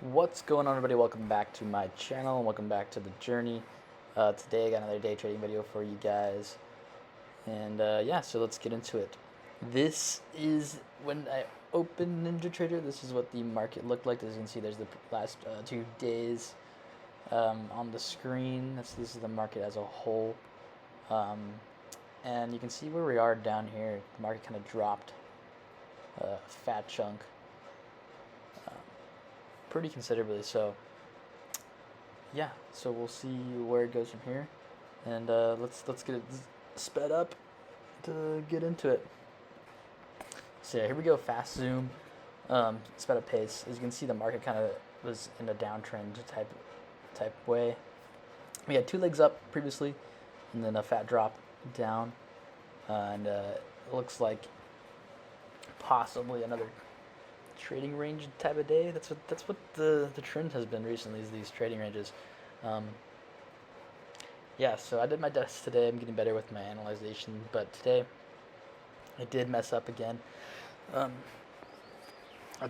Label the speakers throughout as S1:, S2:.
S1: What's going on, everybody? Welcome back to my channel and welcome back to the journey. Today I got another day trading video for you guys, and yeah, so let's get into it. This is when I opened NinjaTrader. This is what the market looked like. As you can see, there's the last 2 days on the screen. This is the market as a whole, um, and you can see where we are down here. The market kind of dropped a fat chunk. Pretty considerably. So yeah, so we'll see where it goes from here, and let's get it sped up to get into it. So yeah, here we go. Fast zoom, sped up pace. As you can see, the market kind of was in a downtrend type way. We had 2 legs up previously, and then a fat drop down, and it looks like possibly another trading range type of day. That's what the trend has been recently, is these trading ranges. Yeah, so I did my best today. I'm getting better with my analyzation, but today I did mess up again. I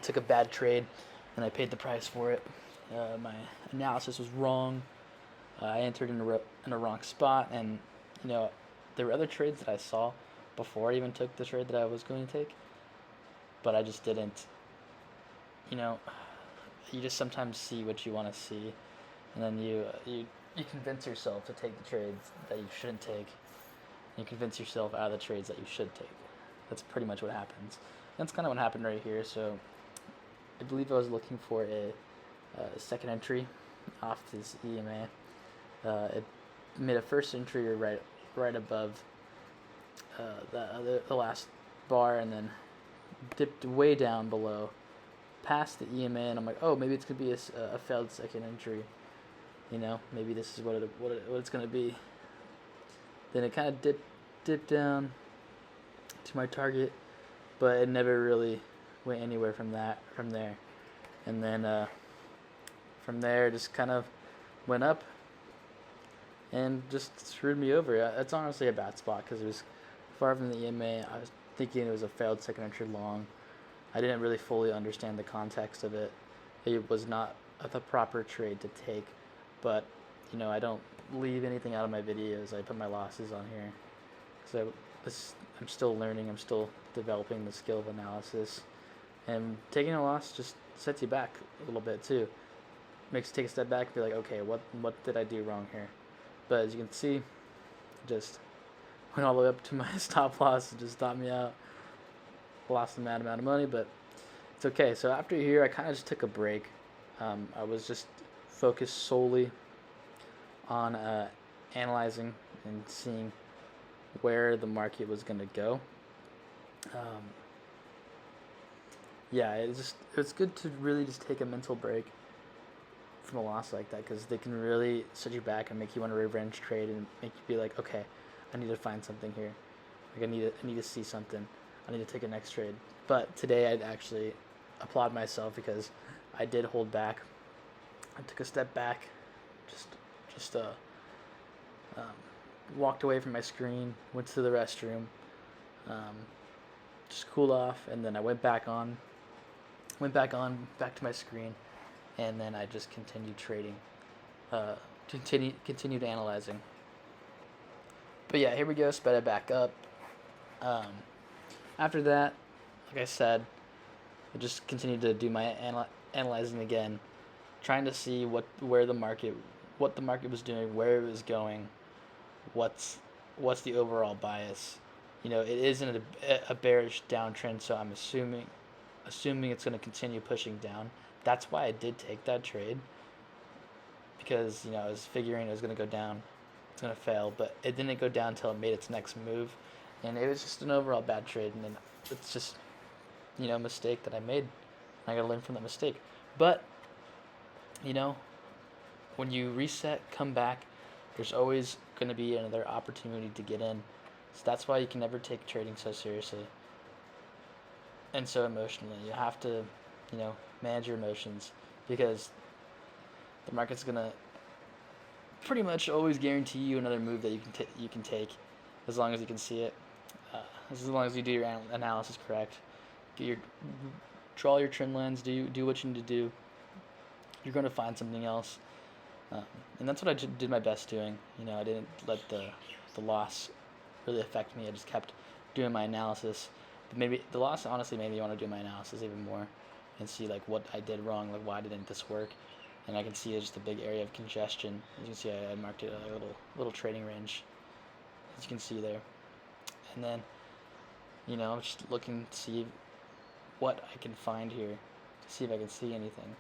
S1: took a bad trade and I paid the price for it. My analysis was wrong. I entered in a wrong spot, and there were other trades that I saw before I even took the trade that I was going to take, but I just didn't. You just sometimes see what you want to see, and then you convince yourself to take the trades that you shouldn't take. You convince yourself out of the trades that you should take. That's pretty much what happens. That's kind of what happened right here. So I believe I was looking for a second entry off this EMA. It made a first entry right above the last bar, and then dipped way down below past the EMA, and I'm like, oh, maybe it's gonna be a failed second entry. Maybe this is what it's gonna be. Then it kind of dipped down to my target, but it never really went anywhere from there. And then from there, it just kind of went up and just screwed me over. It's honestly a bad spot because it was far from the EMA. I was thinking it was a failed second entry long. I didn't really fully understand the context of it. It was not the proper trade to take, but I don't leave anything out of my videos. I put my losses on here because I'm still learning. I'm still developing the skill of analysis, and taking a loss just sets you back a little bit too. Makes you take a step back and be like, okay, what did I do wrong here? But as you can see, just went all the way up to my stop loss and just stopped me out. Lost a mad amount of money, but it's okay. So after here, I kind of just took a break. I was just focused solely on analyzing and seeing where the market was going to go. Yeah, it's good to really just take a mental break from a loss like that, because they can really set you back and make you want to revenge trade and make you be like, okay, I need to find something here. Like I need to see something. I need to take a next trade. But today I'd actually applaud myself because I did hold back. I took a step back, just walked away from my screen, went to the restroom, just cooled off, and then I went back to my screen, and then I just continued trading, continued analyzing. But yeah, here we go, sped it back up. After that, like I said, I just continued to do my analyzing again, trying to see what the market was doing, where it was going, what's the overall bias. It isn't a bearish downtrend, so I'm assuming it's going to continue pushing down. That's why I did take that trade, because I was figuring it was going to go down, it's going to fail, but it didn't go down until it made its next move. And it was just an overall bad trade, and then it's just, a mistake that I made. I gotta learn from that mistake. But, when you reset, come back, there's always gonna be another opportunity to get in. So that's why you can never take trading so seriously and so emotionally. You have to, manage your emotions, because the market's gonna pretty much always guarantee you another move that you can take, as long as you can see it. As long as you do your analysis correct, draw your trend lines, do what you need to do, you're going to find something else. And that's what I did my best doing. I didn't let the loss really affect me. I just kept doing my analysis. But maybe the loss honestly made me want to do my analysis even more and see like what I did wrong, like why didn't this work. And I can see just a big area of congestion. As you can see, I marked it a little trading range, as you can see there. And then, I'm just looking to see what I can find here, to see if I can see anything.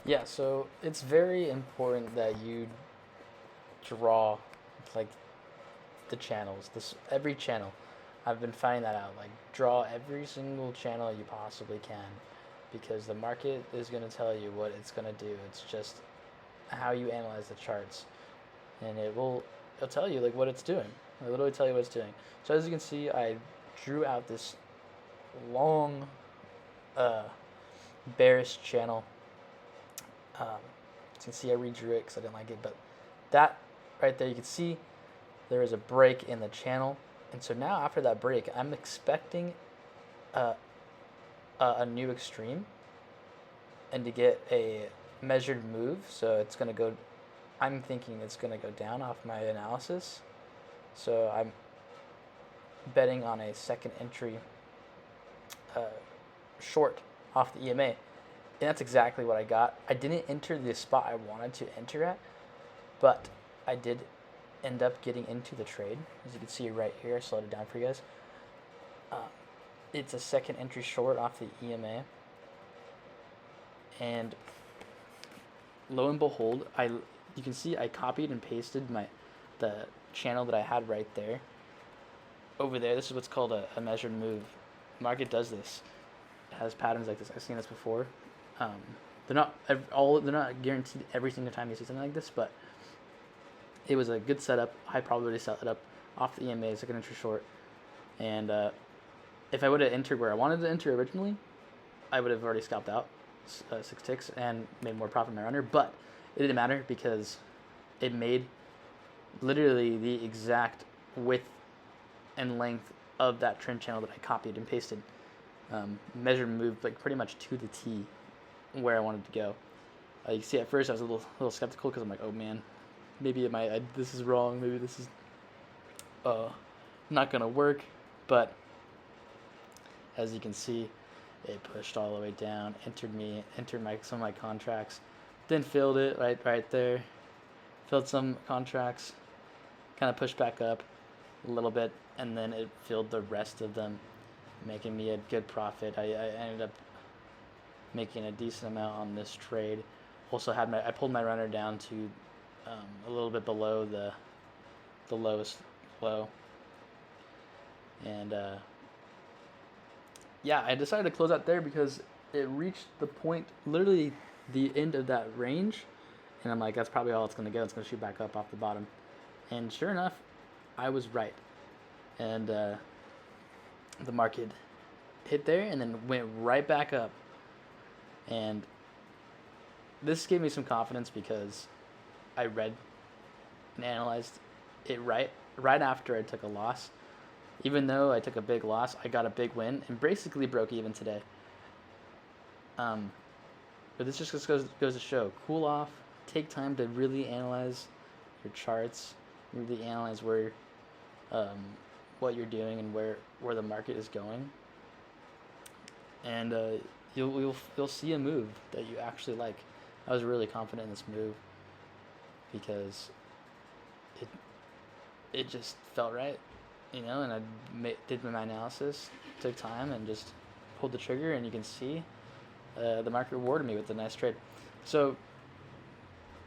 S1: Yeah, so it's very important that you draw like the channels. Every channel. I've been finding that out. Like draw every single channel you possibly can, because the market is going to tell you what it's going to do. It's just how you analyze the charts, and it'll tell you like what it's doing. It'll literally tell you what it's doing. So as you can see, I drew out this long bearish channel. As you can see, I redrew it because I didn't like it, but that right there, you can see there is a break in the channel, and so now after that break, I'm expecting a new extreme and to get a measured move. So it's going to go, I'm thinking it's going to go down off my analysis. So I'm betting on a second entry short off the EMA. And that's exactly what I got. I didn't enter the spot I wanted to enter at, but I did end up getting into the trade. As you can see right here, I slowed it down for you guys. It's a second entry short off the EMA. And lo and behold, you can see I copied and pasted the channel that I had right there over there. This is what's called a measured move. Market does this. It has patterns like this. I've seen this before. They're not guaranteed every single time you see something like this, but it was a good setup, high probability setup off the EMA, second entry short. And if I would have entered where I wanted to enter originally, I would have already scalped out 6 ticks and made more profit in my runner. But it didn't matter because it made literally the exact width and length of that trend channel that I copied and pasted. Measured and moved like pretty much to the T where I wanted to go. You can see at first I was a little skeptical because I'm like, oh man, maybe this is wrong. Maybe this is not gonna work. But as you can see, it pushed all the way down, entered some of my contracts, then filled it right there, filled some contracts, kind of pushed back up a little bit, and then it filled the rest of them, making me a good profit. I ended up making a decent amount on this trade. Also I pulled my runner down to a little bit below the lowest low, and yeah, I decided to close out there because it reached the point, literally the end of that range, and I'm like, that's probably all it's going to go. It's going to shoot back up off the bottom. And sure enough, I was right. And the market hit there and then went right back up. And this gave me some confidence because I read and analyzed it right after I took a loss. Even though I took a big loss, I got a big win and basically broke even today. But this just goes to show, cool off, take time to really analyze your charts, really analyze where, what you're doing and where the market is going, and you'll see a move that you actually like. I was really confident in this move because it just felt right. And I did my analysis, took time, and just pulled the trigger, and you can see the market rewarded me with a nice trade. So,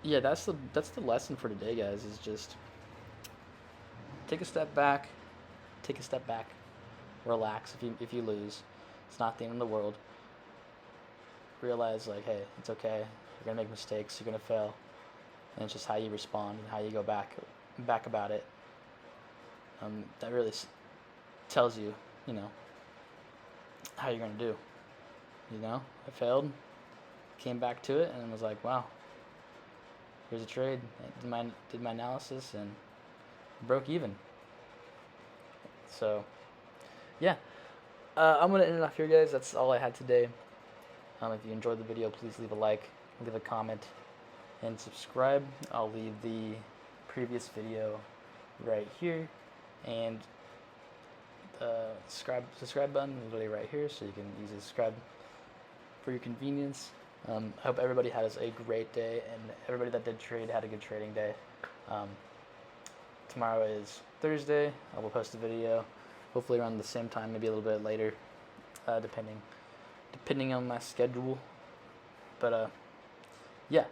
S1: yeah, that's the lesson for today, guys, is just take a step back, relax if you lose. It's not the end of the world. Realize, like, hey, it's okay. You're going to make mistakes, you're going to fail, and it's just how you respond and how you go back about it. That really tells you, how you're going to do. I failed, came back to it, and was like, wow, here's a trade. I did my analysis and broke even. So, yeah. I'm going to end it off here, guys. That's all I had today. If you enjoyed the video, please leave a like, leave a comment, and subscribe. I'll leave the previous video right here, and the subscribe button is really right here, so you can easily subscribe for your convenience. I hope everybody has a great day, and everybody that did trade had a good trading day. Tomorrow is Thursday. I will post a video, hopefully around the same time, maybe a little bit later, depending on my schedule. But yeah,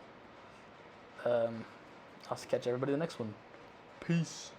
S1: I'll catch everybody in the next one. Peace.